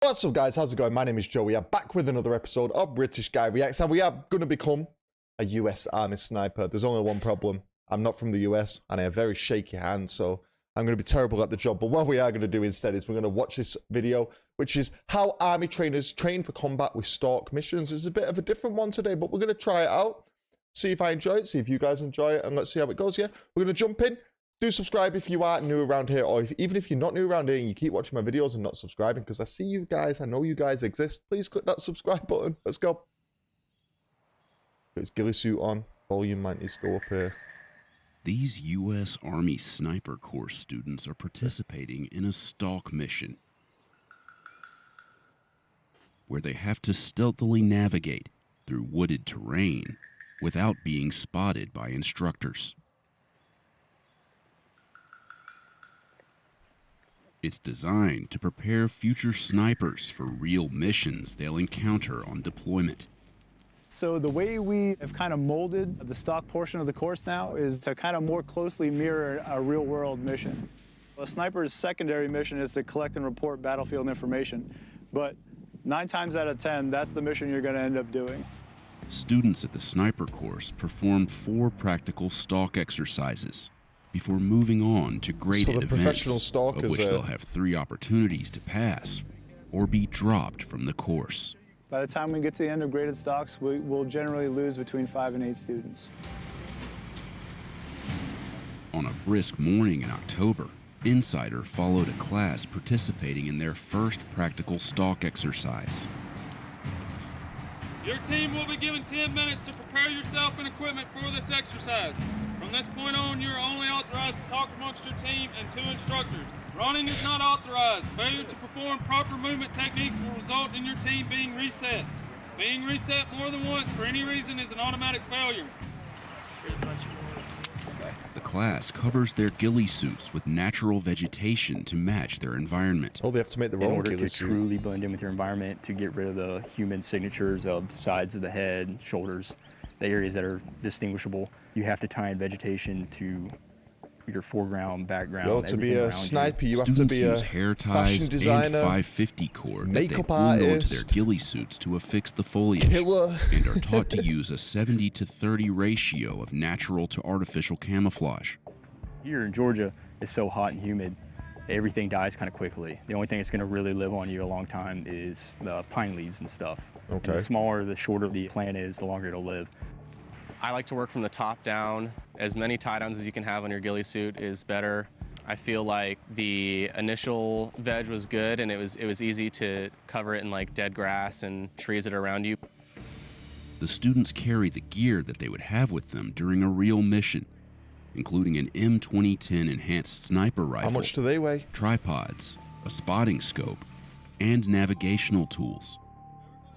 What's up, guys? How's it going? My name is Joe. We are back with another episode of British Guy Reacts, and we are going to become a US Army sniper. There's only one problem. I'm not from the US, and I have very shaky hands, so I'm going to be terrible at the job. But what we are going to do instead is we're going to watch this video, which is how Army trainers train for combat with Stalk missions. It's a bit of a different one today, but we're going to try it out, see if I enjoy it, see if you guys enjoy it, and let's see how it goes, yeah? We're going to jump in. Do subscribe if you are new around here, or even if you're not new around here and you keep watching my videos and not subscribing, because I see you guys, I know you guys exist. Please click that subscribe button. Let's go. Put his ghillie suit on. Volume might need to go up here. These U.S. Army Sniper Course students are participating in a Stalk mission, where they have to stealthily navigate through wooded terrain without being spotted by instructors. It's designed to prepare future snipers for real missions they'll encounter on deployment. So the way we have kind of molded the Stalk portion of the course now is to kind of more closely mirror a real-world mission. A sniper's secondary mission is to collect and report battlefield information, but 9 times out of 10, that's the mission you're going to end up doing. Students at the Sniper Course perform 4 practical Stalk exercises before moving on to graded events, of which they'll have 3 opportunities to pass or be dropped from the course. By the time we get to the end of graded Stalks, we'll generally lose between 5 and 8 students. On a brisk morning in October, Insider followed a class participating in their first practical Stalk exercise. Your team will be given 10 minutes to prepare yourself and equipment for this exercise. From this point on, you are only authorized to talk amongst your team and 2 instructors. Running is not authorized. Failure to perform proper movement techniques will result in your team being reset. Being reset more than once for any reason is an automatic failure. The class covers their ghillie suits with natural vegetation to match their environment. Oh, they have to make their own in order ghillie to suit. truly blend in with your environment, to get rid of the human signatures of the sides of the head, shoulders, the areas that are distinguishable. You have to tie in vegetation to your foreground, background. Yo, to be a sniper, you have to be a hair fashion ties designer, and 550 cord makeup that they glue onto their artist, ghillie suits to affix the foliage, killer, and are taught to use a 70-to-30 ratio of natural to artificial camouflage. Here in Georgia, it's so hot and humid, everything dies kind of quickly. The only thing that's going to really live on you a long time is the pine leaves and stuff. Okay. And the smaller, the shorter the plant is, the longer it'll live. I like to work from the top down. As many tie-downs as you can have on your ghillie suit is better. I feel like the initial veg was good, and it was easy to cover it in like dead grass and trees that are around you. The students carry the gear that they would have with them during a real mission, including an M2010 enhanced sniper rifle, how much do they weigh? tripods, a spotting scope, and navigational tools.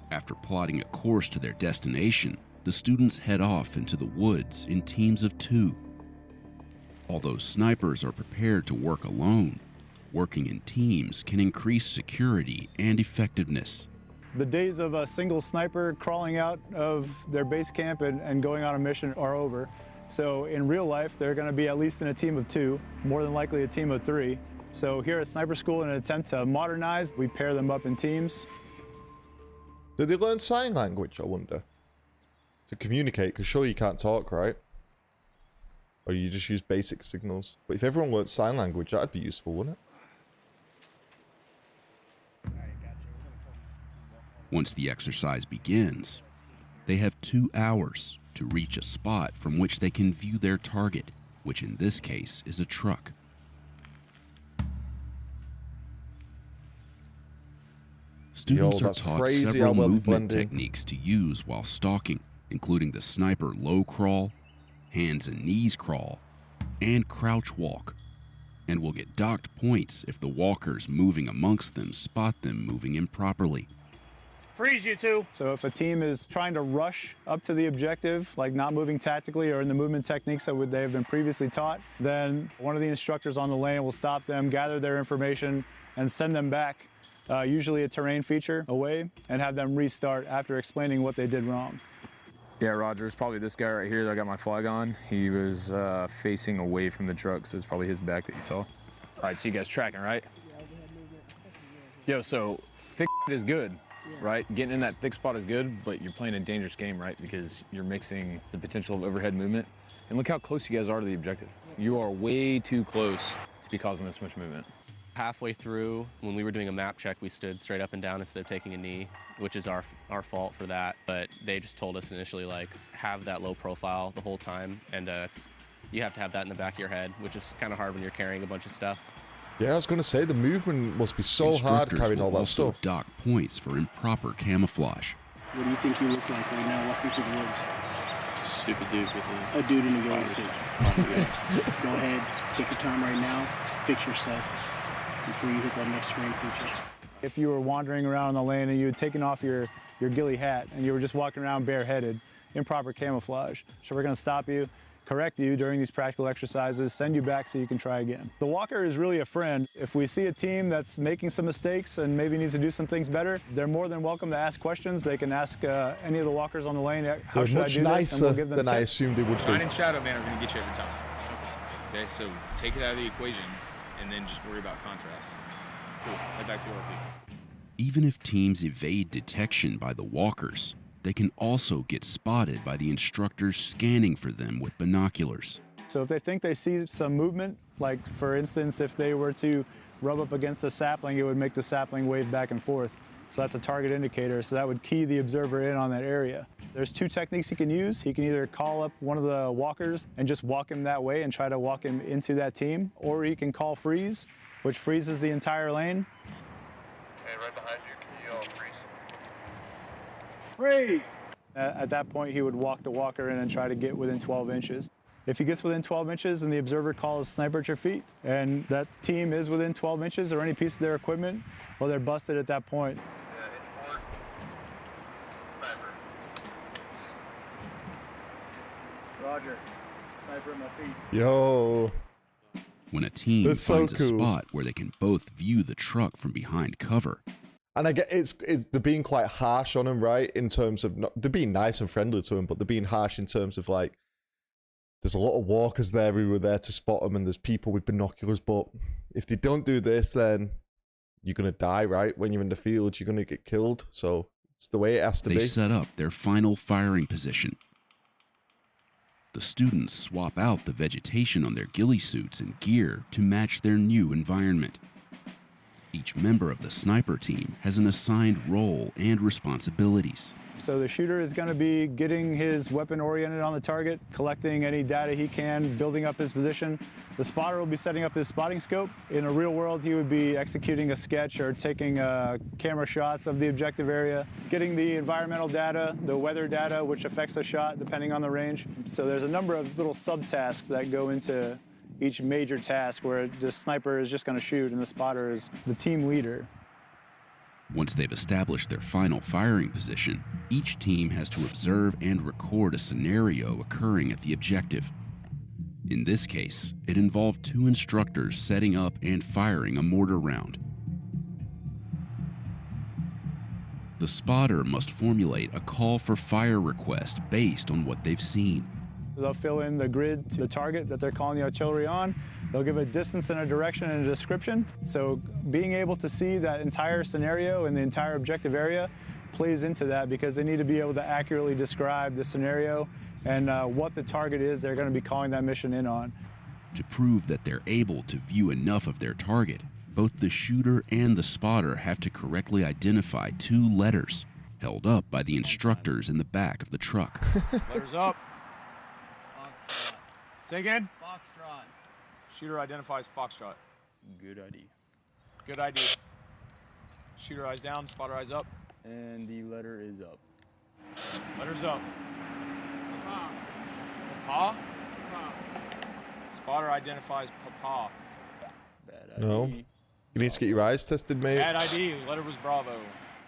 After plotting a course to their destination, the students head off into the woods in teams of 2. Although snipers are prepared to work alone, working in teams can increase security and effectiveness. The days of a single sniper crawling out of their base camp and going on a mission are over. So in real life, they're going to be at least in a team of 2, more than likely a team of 3. So here at Sniper School, in an attempt to modernize, we pair them up in teams. Do they learn sign language, I wonder? To communicate, because surely you can't talk, right? Or you just use basic signals. But if everyone learned sign language, that'd be useful, wouldn't it? Once the exercise begins, they have 2 hours to reach a spot from which they can view their target, which in this case is a truck. Students are taught several movement techniques to use while stalking, including the sniper low crawl, hands and knees crawl, and crouch walk, and will get docked points if the walkers moving amongst them spot them moving improperly. Freeze, you 2. So if a team is trying to rush up to the objective, like not moving tactically or in the movement techniques that they have been previously taught, then one of the instructors on the lane will stop them, gather their information, and send them back, usually a terrain feature away, and have them restart after explaining what they did wrong. Yeah, Roger, it's probably this guy right here that I got my flag on. He was facing away from the truck, so it's probably his back that you saw. All right, so you guys tracking, right? Yo, so fix It is good, right? Getting in that thick spot is good, but you're playing a dangerous game, right? Because you're mixing the potential of overhead movement. And look how close you guys are to the objective. You are way too close to be causing this much movement. Halfway through, when we were doing a map check, we stood straight up and down instead of taking a knee, which is our fault for that. But they just told us initially, like, have that low profile the whole time, and you have to have that in the back of your head, which is kind of hard when you're carrying a bunch of stuff. Yeah, I was going to say, the movement must be so hard carrying all that also stuff. dock points for improper camouflage. What do you think you look like right now walking through the woods? Stupid dude with A dude in a ghillie suit. Go ahead, take your time right now, fix yourself before you hit that next terrain feature. If you were wandering around on the lane and you had taken off your ghillie hat and you were just walking around bareheaded, improper camouflage. So we're going to stop you, correct you during these practical exercises, send you back so you can try again. The walker is really a friend. If we see a team that's making some mistakes and maybe needs to do some things better, they're more than welcome to ask questions. They can ask any of the walkers on the lane, how They're should I much do this? And we'll nicer give them than I tips. assumed they would Shine be. and shadow man are going to get you every time. Okay, so take it out of the equation and then just worry about contrast. Cool. Head back to the RP. Even if teams evade detection by the walkers, they can also get spotted by the instructors scanning for them with binoculars. So if they think they see some movement, like for instance, if they were to rub up against the sapling, it would make the sapling wave back and forth. So that's a target indicator, so that would key the observer in on that area. There's two techniques he can use. He can either call up one of the walkers and just walk him that way and try to walk him into that team, or he can call freeze, which freezes the entire lane. Hey, right behind you, can you yell freeze? Freeze! At that point, he would walk the walker in and try to get within 12 inches. If he gets within 12 inches and the observer calls sniper at your feet, and that team is within 12 inches or any piece of their equipment, well, they're busted at that point. Import. Sniper. Roger. Sniper at my feet. Yo. When a team That's so finds a cool. spot where they can both view the truck from behind cover, And I get it's they're being quite harsh on him, right? In terms of they're being nice and friendly to him, but they're being harsh in terms of like there's a lot of walkers there who were there to spot him, and there's people with binoculars. But if they don't do this, then you're gonna die, right? When you're in the field, you're gonna get killed. So it's the way it has to they set up their final firing position. The students swap out the vegetation on their ghillie suits and gear to match their new environment. Each member of the sniper team has an assigned role and responsibilities. So the shooter is going to be getting his weapon oriented on the target, collecting any data he can, building up his position. The spotter will be setting up his spotting scope. In a real world, he would be executing a sketch or taking camera shots of the objective area, getting the environmental data, the weather data, which affects the shot depending on the range. So there's a number of little subtasks that go into each major task where the sniper is just going to shoot and the spotter is the team leader. Once they've established their final firing position, each team has to observe and record a scenario occurring at the objective. In this case, it involved two instructors setting up and firing a mortar round. The spotter must formulate a call for fire request based on what they've seen. They'll fill in the grid to the target that they're calling the artillery on. They'll give a distance and a direction and a description. So being able to see that entire scenario and the entire objective area plays into that because they need to be able to accurately describe the scenario and what the target is they're going to be calling that mission in on. To prove that they're able to view enough of their target, both the shooter and the spotter have to correctly identify two letters held up by the instructors in the back of the truck. Letters up. Say again? Foxtrot. Shooter identifies Foxtrot. Good ID. Good ID. Shooter eyes down, spotter eyes up. And the letter is up. Letters up. Papa? Spotter identifies Papa. Bad ID. No. You need to get your eyes tested, mate. Bad ID, letter was Bravo.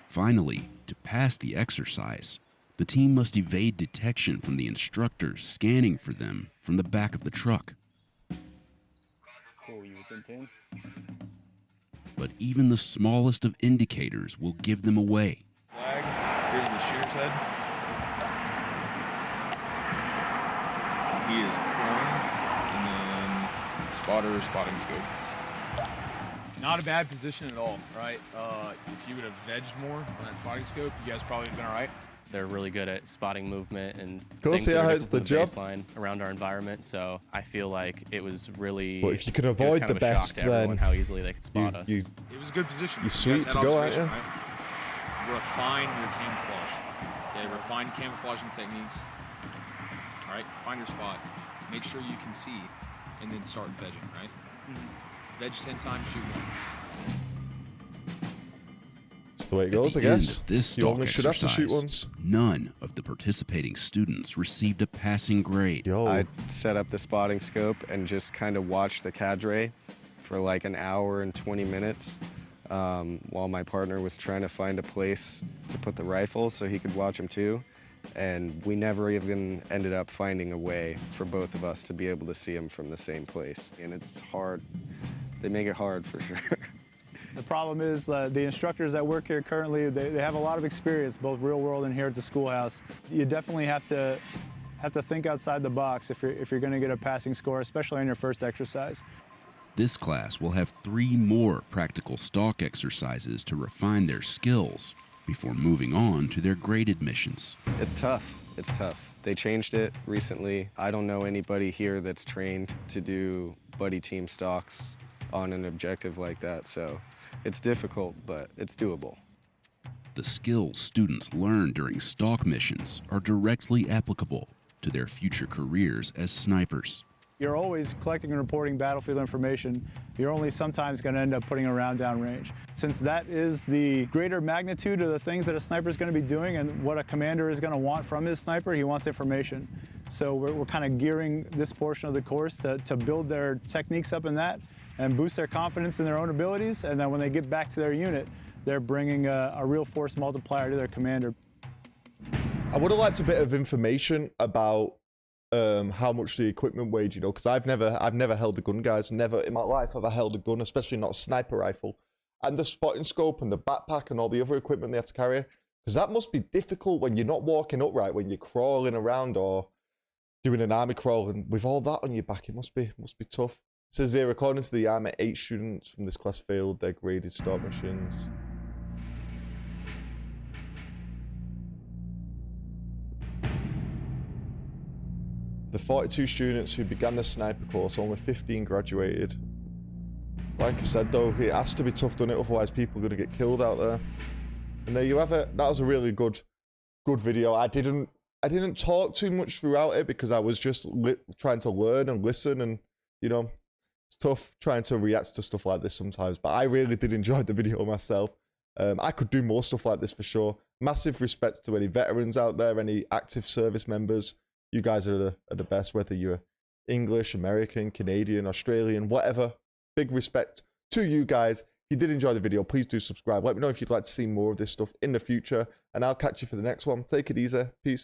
Finally, to pass the exercise, the team must evade detection from the instructors scanning for them from the back of the truck. Cool, you within 10? But even the smallest of indicators will give them away. Flag. Here's the shooter's head. He is prone, and then spotter, spotting scope. Not a bad position at all, right? If you would have vegged more on that spotting scope, you guys probably would have been all right. They're really good at spotting movement and Cool, things see that how are it's the different job. from the baseline around our environment. So I feel like it was really. But if you can it was avoid kind the of a shock best, to everyone then how easily they could spot us. It was a good position. You're You guys sweet had to go, aren't observation, you? right? Refine your camouflage. Okay, refine camouflaging techniques. All right, find your spot. Make sure you can see, and then start vegging, right? Veg 10 times, shoot once. That's the way it At goes, the I end guess. of this You Stalk only should have to shoot exercise, once. none of the participating students received a passing grade. Yo. I set up the spotting scope and just kind of watched the cadre for like an hour and 20 minutes while my partner was trying to find a place to put the rifle so he could watch them too. And we never even ended up finding a way for both of us to be able to see them from the same place. And it's hard. They make it hard for sure. The problem is the instructors that work here currently, they have a lot of experience, both real world and here at the schoolhouse. You definitely have to think outside the box if you're going to get a passing score, especially on your first exercise. This class will have 3 more practical Stalk exercises to refine their skills before moving on to their graded missions. It's tough. It's tough. They changed it recently. I don't know anybody here that's trained to do buddy team stalks on an objective like that, so it's difficult, but it's doable. The skills students learn during Stalk missions are directly applicable to their future careers as snipers. You're always collecting and reporting battlefield information. You're only sometimes going to end up putting a round down range. Since that is the greater magnitude of the things that a sniper is going to be doing and what a commander is going to want from his sniper, he wants information. So we're kind of gearing this portion of the course to build their techniques up in that and boost their confidence in their own abilities. And then when they get back to their unit, they're bringing a real force multiplier to their commander. I would have liked a bit of information about how much the equipment weighed, you know, because I've never held a gun, guys. Never in my life have I held a gun, especially not a sniper rifle. And the spotting scope and the backpack and all the other equipment they have to carry, because that must be difficult when you're not walking upright, when you're crawling around or doing an army crawl, and with all that on your back, it must be tough. It says here, according to the army, 8 students from this class failed their graded Stalk missions. The 42 students who began the sniper course, only 15 graduated. Like I said though, it has to be tough, doesn't it? Otherwise people are going to get killed out there. And there you have it. That was a really good video. I didn't talk too much throughout it because I was just trying to learn and listen, and you know, it's tough trying to react to stuff like this sometimes, but I really did enjoy the video myself. I could do more stuff like this for sure. Massive respect to any veterans out there, any active service members. You guys are the best, whether you're English, American, Canadian, Australian, whatever. Big respect to you guys. If you did enjoy the video, please do subscribe. Let me know if you'd like to see more of this stuff in the future, and I'll catch you for the next one. Take it easy. Peace.